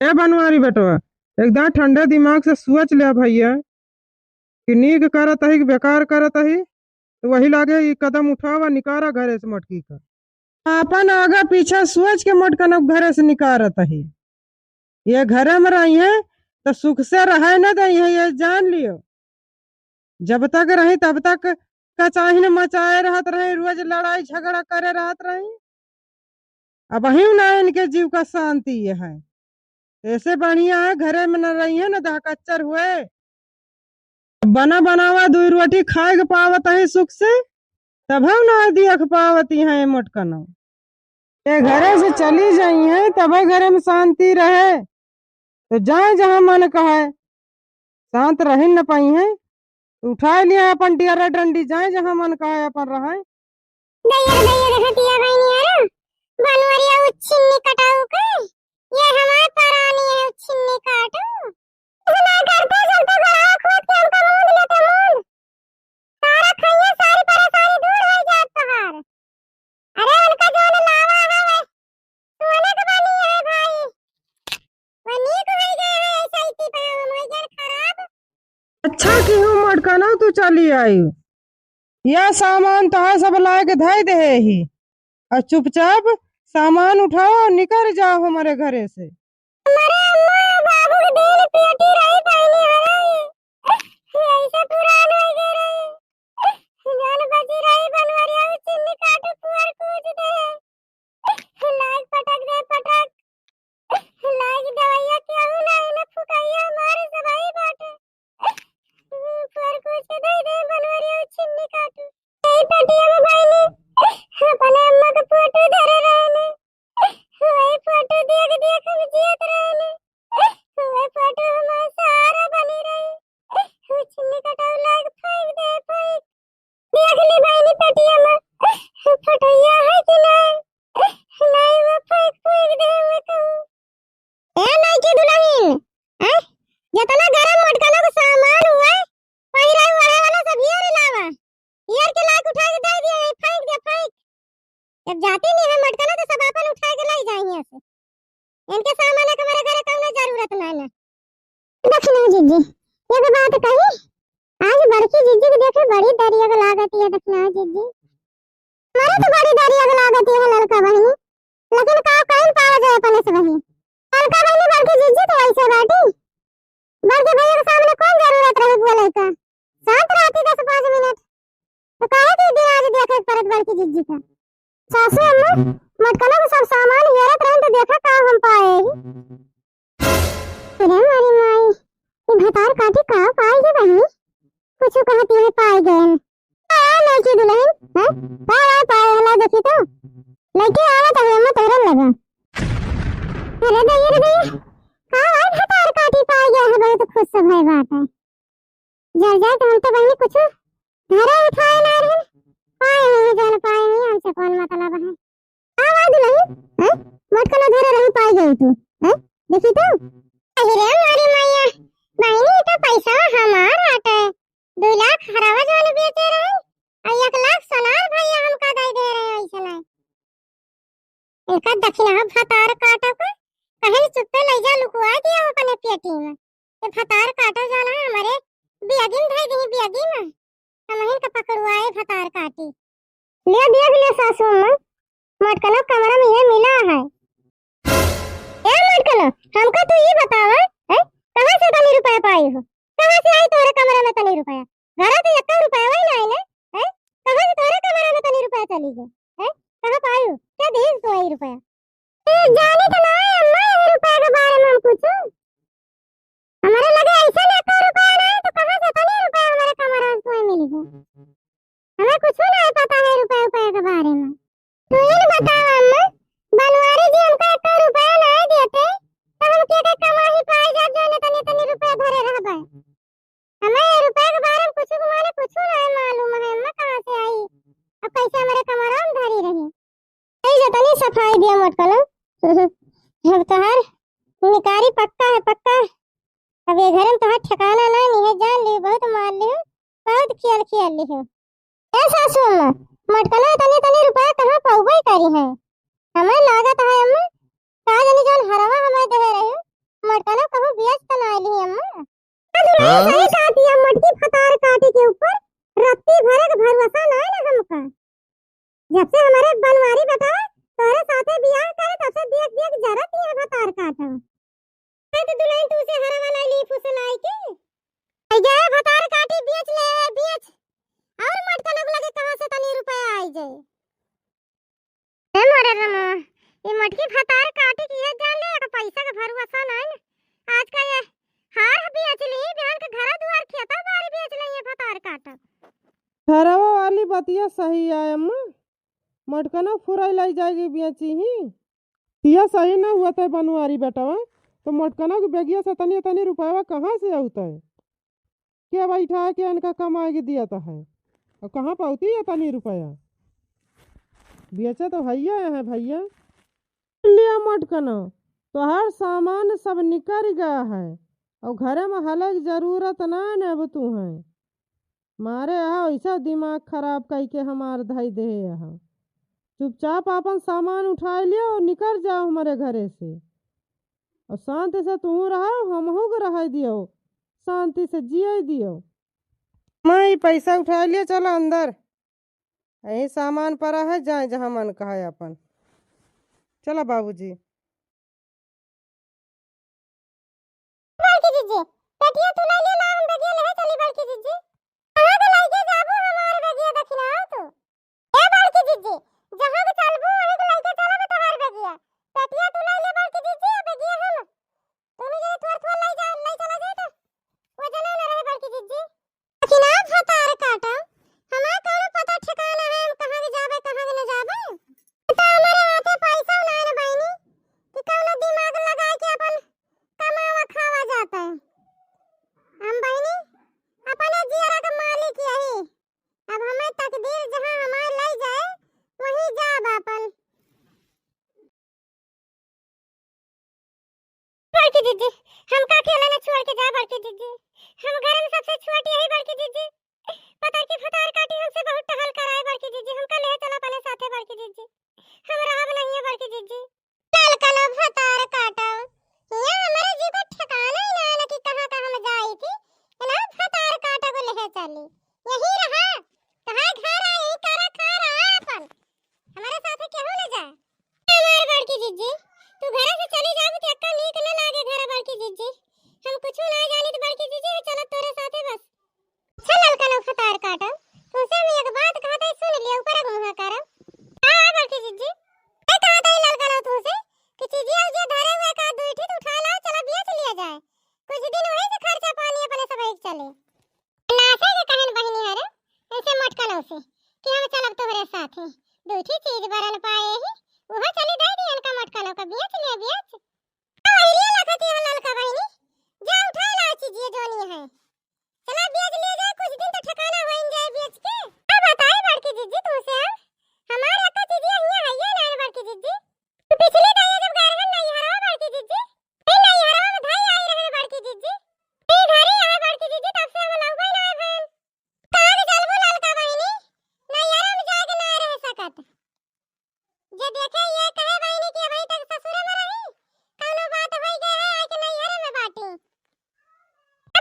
ए बनवारी बेटवा, एकदम ठंडे दिमाग से सोच ले भैया कि नीक करत ही कि बेकार करत ही। तो वही लागे ये कदम उठावा निकारा घरे से मटकी का अपन आगे पीछे सोच के मटकन घरे से निकारत ही। ये घरे में रही है तो सुख से रहे न दे, ये जान लियो। जब तक रही तब तक कचाही मचाए रहत रही, रोज लड़ाई झगड़ा करे रहत रही। अब ही ना इनके जीव का शांति ये है। ऐसे बढ़िया है घरे में न रही है न दहकच्चर हुए, बना बनावा दो रोटी खाए के पावत है सुख से, तब हम ना देख पावती है मोटकन। ये घरे से चली जाई है तब घरे में शांति रहे। तो जाए जहाँ मन कहे, शांत रह न पाई है उठा लिया अपन डियरा डंडी, जाए जहाँ मन कहे अपन रहे। दैया दैया देखतिया बहनी यार, बनवरिया उच्छिन्नी कटाऊ के, ये हमार परानी है उच्छिन्नी काटू। ना करते चलते बड़ा खोद के हमका मूंद लेते मूंद, सारा खइया सारी परेशानी दूर हो जात तोहार। अरे उनका जोन लावा है सोने के बनी है भाई, वनी को हो गए है ऐसा ही पाव मोय जन खराब। अच्छा क्यों मटकना तू चली आई, यह सामान तो सब लाए के धय दे ही, और चुपचाप सामान उठाओ और निकल जाओ हमारे घरे से। हमारे अम्मा बाबू के दिल पेटी रही पहले है ऐसे पुरान हो गए रहे जान बची रही बनवरिया चिन्नी काटू पुअर कूद दे लाइक पटक दे पटक लाइक दवाइया केहू ना इने फुकाइया हमारे सभाई बाटे पुअर कूद के दे दे बनवरिया चिन्नी काटू ए पेटिया में भाईनी अपने अम्मा के फोटो धरे रहने, वही फोटो देख देख हम जियत रहने, वही फोटो हमारा सहारा बनी रही। उछनी कटाऊ लाग फेंक दे फेंक, देख ली बहनी पेटिया में फोटोया है कि नहीं, नहीं वो फेंक फेंक दे मैं कहूँ। ए नहीं की दुल्हन, जितना गरम मटकला का सामान हुआ है, पहिरा हुआ वाला सब यार लावा, यार के लाग उठा के दे दिया फेंक दे फेंक। जब जाती नहीं है मटकना तो सब अपन उठा के लाई जाएंगे ऐसे, इनके सामान के मेरे घरे कौनो जरूरत नहीं ना। दक्षिणा जीजी ये तो बात कही, आज बड़की जीजी को देखे बड़ी दरिया को लागती है दक्षिणा जीजी, हमारे तो बड़ी दरिया को लागती है ललका बहनी, लेकिन का कहीं पावा जाए अपने से वही ललका बहनी बड़की जीजी तो ऐसे बाटी, बड़के भैया के सामने कौन जरूरत रहे बोले का, शांत रहती 10-5 मिनट तो काहे की दे आज देखे परत बड़की जीजी का। सासू अम्मा मटकला को सब सामान हेरत रहन तो देखा का हम पाए। अरे हमारी माई ये भतार काटी का पाए गे बहनी, कुछ कहती है पाए गए आ लड़की दुल्हन हैं पाए पाए हला देखी तो लड़की आवा तो हम तोरन लगा। अरे दैया का भाई भतार काटी पाए गया है, बहुत खुश सब है बात है। जा जा तो हम तो बहनी कुछ घरे उठाए ना रहे पाए नहीं जान पाए नहीं, हमसे कौन मतलब है। आवाज नहीं हैं मटकला धरे रही पाए गई तू हैं देखी तो अरे मारी मैया बहनी तो पैसा हमार आटे 2 लाख हरावा जाने बेचे रहे और 1 लाख सोनार भैया हमका दे दे रहे ऐसा नहीं। इनका दक्षिणा भतार काटा को कहे चुप्पे ले जा लुकवा दिया अपने पेटी में, ये भतार काटा जाना हमारे बियागिन भाई दी बियागिन में हमहिन का पकड़वाए भतार काटी। ले देख ले सासू अम्मा मटकला कमरा में ये मिला है। ए मटकला हमको तू ये बतावा है कहां से तनी रुपया पाई हो, कहां से आई तोरे कमरा में तनी रुपया, घर तो 1 रुपया वही नहीं ले है, कहां से तोरे कमरा में तनी रुपया चली गए है, कहां पाई हो क्या देख तो आई रुपया ए जाने तो ना अम्मा ये रुपया के बारे में हम पूछो, हमारे लगे ऐसा ना 1 रुपया नहीं तो कहां से तनी रुपया हमारे कमरा में मिल गए, हमें कुछ नहीं पता है रुपया के बारे में। तू ये बताओ अम्मा बनवारी जी हमको 1 रुपया नहीं देते तो हम के कमाई पाए जा जो तनी रुपया भरे रहबे, हमें ये रुपया के बारे में कुछ माने कुछ नहीं मालूम है अम्मा कहां से आई अब कैसे हमारे कमरा में धरी रही ऐ जो तनी सफाई दिया मटकला अब तोहर निकारी पक्का है पक्का, अब ये घर में तोहर ठिकाना नहीं है, जान ली बहुत मार ली बहुत खेल ली हो। ए सासू अम्मा मटकला तनी रुपया कहां पाउबे करी है, हमें लागत है अम्मा का जानी जोन हरवा हमें दे रहे मटका कहूं बेच त ना आइली अम्मा सही कहती है मटकी फतार काटे के ऊपर रत्ती भरे के भरोसा ना है ना हमका जब से हमारे बनवारी बेटा तोरे साथे बियाह करे तब से देख देख जरत ही है फतार काटा तो दुल्हन तू से हरा वाला ली फुसलाई के जाए फतार काटी बेच ले बेच और मटका न लगे कहां से तनी रुपया आई जाए ए मोरे रमा ये मटकी फतार काटी की है जान ले का पैसा का भरोसा ना है आज का ये हार बेच ली बहन के घर दुआर खेता बारी बेच ले ये फतार काटा हरवा वाली बतिया सही है अम्मा मटका ना फुराई लाई जाएगी बेची ही यह सही ना हुआ था बनवारी बेटा तो मटकना की बेगिया से तनी तनी रुपया कहाँ से आता है क्या बैठा है क्या इनका कमाएगी दिया था है और कहाँ पाती है तनी रुपया बेचा तो भैया है भैया लिया मटकना तो हर सामान सब निकल गया है और घर में हलक जरूरत ना है अब तू है मारे यहाँ ऐसा दिमाग खराब करके हमार धई दे यहाँ चुपचाप अपन सामान उठा लिया और निकल जाओ हमारे घरे से और शांति से तू रहो हमहू को रह दियो शांति से जिए दियो मैं पैसा उठा लिया चलो अंदर यही सामान पड़ा है जाए जहाँ मन कहा है अपन चलो बाबूजी पटिया तू ले ले हम बगिया ले चली बड़की जीजी कहां के लाइके जाबू हमार बगिया दखिनाओ तो ए बड़की जीजी जहां के चलबू वहीं के लाइके चलब तोहार बगिया पटिया तू ले ले बड़की जीजी बगिया हम तुम जे थोड़ थोड़ ले जा ले चला जाए तो वजन ना रहे बड़की जीजी दखिना फतार काटा हमार कोनो पता ठिकाना है हम कहां के जाबे कहां के न जाबे तो हमारे हाथे पैसा ना है बहनी कि कौनो दिमाग लगा के अपन कमावा खावा जाता है हम बहनी अपने जियरा का मालिक यही अब हमें तकदीर जहां हमारे ले जाए वहीं जाब अपन बड़की दीदी हम का अकेला न छोड़ के जा बड़की दीदी हम घर में सबसे छोटी यही बड़की दीदी पता कि फतार काटी हमसे बहुत टहल कराए बड़की दीदी हमका ले चला पहले साथे बड़की दीदी हम रहब नहीं है बड़की दीदी लाल कलो फतार काटा ये हमारे जी को ठिकाना ही ना है कि कहां कहां हम जाई थी ना फतार काटा को ले चली यही रहा कहां घर आई करा खा रहा अपन हमारे साथे क्यों ले जा हमारे बड़की दीदी तू घर से चली जाबू तो अक्का नीक न लागे घर बड़की दीदी हम कुछ ना जानी तो बड़की दीदी चलो तोरे साथे बस चल ललका फतार काटा तुमसे हम एक बात कहते सुन लिया ऊपर घुमा कर हां बड़की दीदी मैं कहता है ललका तुमसे कि चीजिया जो धरे हुए का दूठी तो उठा ला चला बेच लिया जाए कुछ दिन वहीं से खर्चा पानी अपने सब एक चले नासे के कहन बहनी हरे ऐसे मटका लो से कि हम चलब तोहरे साथे दूठी चीज बरन पाए ही वहां चली दे दी इनका मटका लो का बेच ले बेच आइलिए लगती है ललका बहनी जा उठा ला चीजिए जोनी है चला बेच ले जाए कुछ दिन तो ठिकाना होइन जाए बेच के अब बताए बड़की दीदी तुमसे हमारे का चीजिए हिया है ये ना बड़की दीदी पिछले दाई जब घर है नहीं हरा बड़की दीदी नहीं हरा में भाई आई रहे बड़की दीदी नहीं घरे आ बड़की दीदी तब से हम लोग ना है कहां चलबो ललका बहनी नहीं हरा में जाके ना रह सकत जे देखे ये कहे बहनी कि अभी तक ससुर में रही कोनो बात होई गए है कि नहीं हरा में बाटी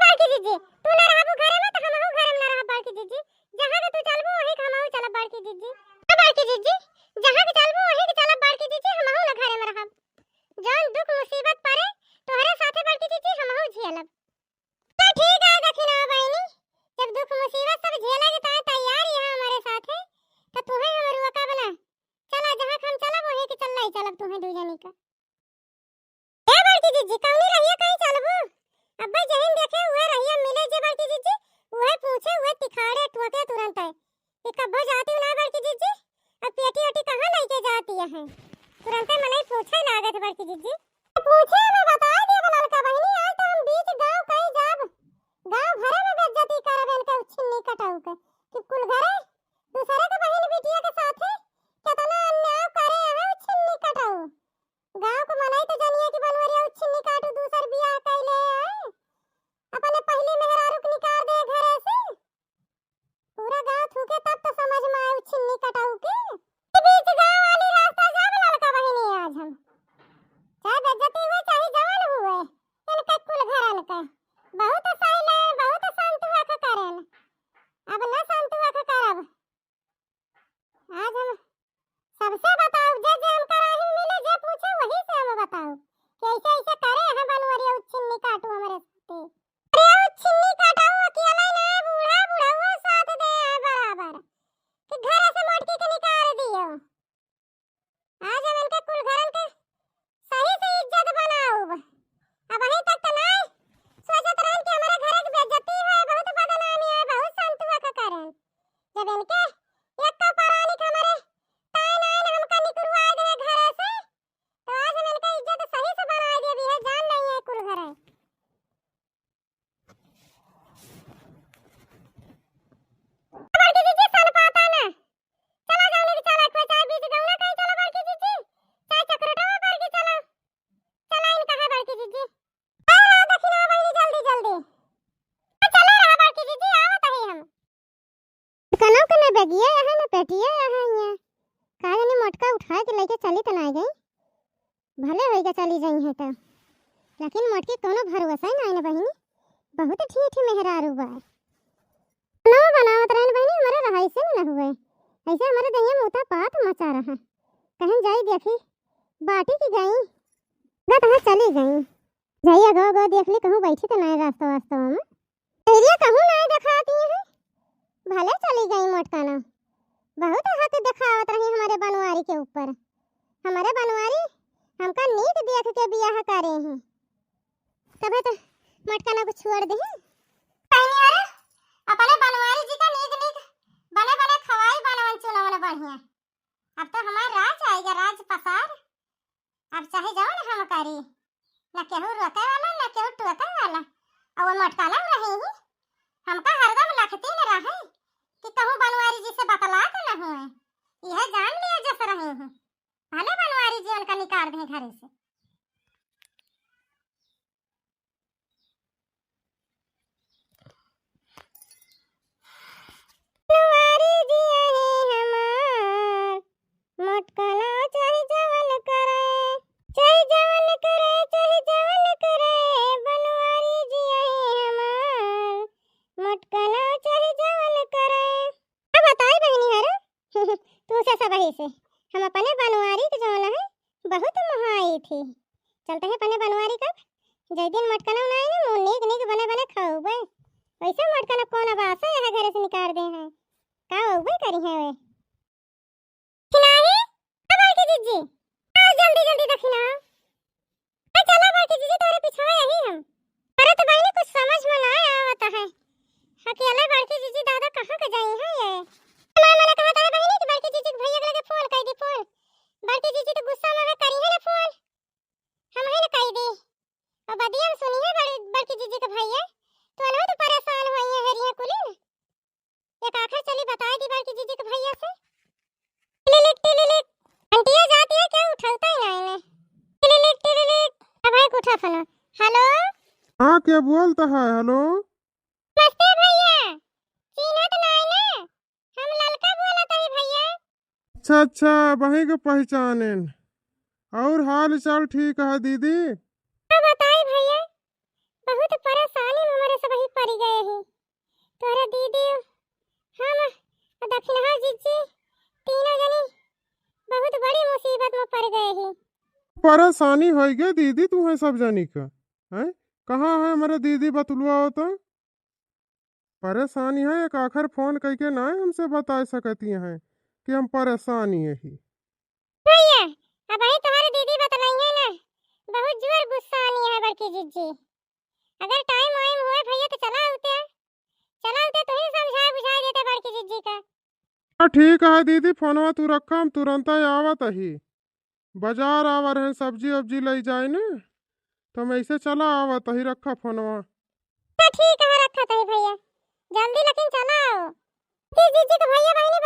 बड़की दीदी तू ना रहबो घरे में तो हमहु घरे में ना रह बड़की दीदी जहां के तू चलबो वही हमहु चलब बड़की दीदी बड़की दीदी जहां के चलबो वही चलब बड़की दीदी हमहु ना घरे में रहब जौन दुख मुसीबत पड़े तोहरे साथे बड़की दीदी हमहु झेलब तो ठीक है दखिना बहनी जब दुख मुसीबत सब झेलेगी तो तैयार यहां हमारे साथे तो तुम्हें हम रुका बना चला जहां हम चलब वही के चलना ही चलब तुम्हें दो जनी का ए बड़की दीदी कौनी रहिए कहीं चलबो अब्बा जहन देखे हुए रहिए मिले जे बड़की दीदी वह पूछे हुए तिखाड़े टोके तुरंत है कि कब जाती हो ना बड़की दीदी अब पेटी ओटी कहां लेके जाती है तुरंत मने पूछे लागत बड़की दीदी पूछे मैं बता दे ललका बहनी आज तो हम बीच गांव कहीं जाब गांव घरे में बेइज्जती करबेन के छिन्नी कटाऊ के कि कुल घरे दूसरे के बहन बेटिया के साथे कितना अन्याय करे है छिन्नी कटाऊ गांव को मनाई तो जानिए कि बनवरिया छिन्नी काटू दूसर बियाह कैले है अपने पहले मेहरारू के निकाल दे घरे से पूरा गांव थूके तब तो समझ में आए छिन्नी कटाऊ के बीच गांव वाली रास्ता जाब ललका बहनी आज हम चाहे बेइज्जती हुए चाहे जवान हुए बेटिया यहाँ यहाँ का जाने मटका उठा के लेके चली तो नहीं गई, भले होइगा चली जाई है तो, लेकिन मटकी कोनो भरोसा नहीं ना बहिनी, बहुत ठीक मेहरारू बा। ना बनावत रहन बहिनी, हमारे रहाई से ना हुए ऐसे हमारे दहिया मोटा पात मचा रहा, कहीं जाई देखी बाटी की गई ना कहाँ चली गई, जाइए गो गो देख ली कहूँ बैठी तो नहीं रास्ता वास्ता में, एरिया कहूँ नहीं दिखाती है, भले चली गई मटकाना, बहुत हक दिखावत रही हमारे बनवारी के ऊपर, हमारे बनवारी हमका नीक देख के बियाह करे हैं, तबे तो मटकाना को छोड़ दे अपने बनवारी जी का नीक नीक बने बने खवाई बनवन चुनवन बढ़िया, अब तो हमार राज आएगा, राज पसार, अब चाहे जाओ ना हम करी, ना केहू रोके वाला ना केहू टोके वाला, और वो मटकाना रही ही हमका हरदम लखती न रहे कि कहूँ बनवारी जी से बतला के न हुए, यह जान लिया जस रहे हैं, भले बनवारी जी उनका निकाल दें घर से। बनवारी जी आहे हमार, मटकाना चाहे जवन करे, चाहे जवन करे, चाहे जवन करे, बनवारी जी आहे हमार, मटकाना चाहे जवन करे। अब बताई बहनी हर तू से सब ही से हम अपने बनवारी के जवन है बहुत महाई थी, चलते हैं अपने बनवारी का जय दिन मटकाना नहीं ना नीक नीक बने बने खाओ बे, वैसे मटकाना कौन बात है यहाँ घर से निकाल दे हैं का होबे करी है वे खिलाही अब आके जीजी आ जल्दी जल्दी दखिना आ चला बाकी जीजी तोरे पीछे यही हम, अरे तो भाई ने कुछ समझ में ना आवता है, अकेले बड़की जीजी दादा कहां के जाई है ये मामा ने कहा तारे बहनी कि बड़की जीजी के भैया के लगे फोन कर दी, फोन बड़की जीजी तो गुस्सा में करी है ना फोन, हम है ना कह दी और बदिया सुनी है बड़की जीजी के भैया तो ना तो परेशान होई है हरिया कुली एक आखिर चली बता दी बड़की जीजी के भैया से, टिलिलिक आंटिया जाती है क्या उठाता ही नहीं ने, टिलिलिक अब है उठा फना, हेलो हाँ क्या बोलता है, हेलो नमस्ते भैया, चिन्हत नहीं ना, हम ललका बोलत है भैया। अच्छा अच्छा वही के पहचाने, और हाल चाल ठीक है दीदी? अब बताई भैया, बहुत परेशानी में हमारे सब ही पड़ गए हैं, तोरे दीदी हम दक्षिणा जीजी तीनों जनी बहुत बड़ी मुसीबत में पड़ गए हैं। परेशानी हो गया दीदी तुम्हें सब जानी का है, कहाँ है मेरे दीदी बतलुआ हो तो परेशानी है, एक आखिर फोन करके ना हमसे बता सकती हैं कि हम परेशानी है ही भैया अब आई तुम्हारी दीदी बतलाई है ना, बहुत जोर गुस्सा आनी है बड़की जीजी, अगर टाइम वाइम हुए भैया तो चला उते तो ही समझा बुझा देते बड़की जीजी का। ठीक है दीदी फोनवा तू रखा, हम तुरंत ही आवत ही, बाजार आवा रहे सब्जी वब्जी ले जाए ना तो हम ऐसे चला आवत ही, रखा फोनवा। ठीक है रखा था भैया, जल्दी लेकिन चला आओ, जीजी के भैया बहनी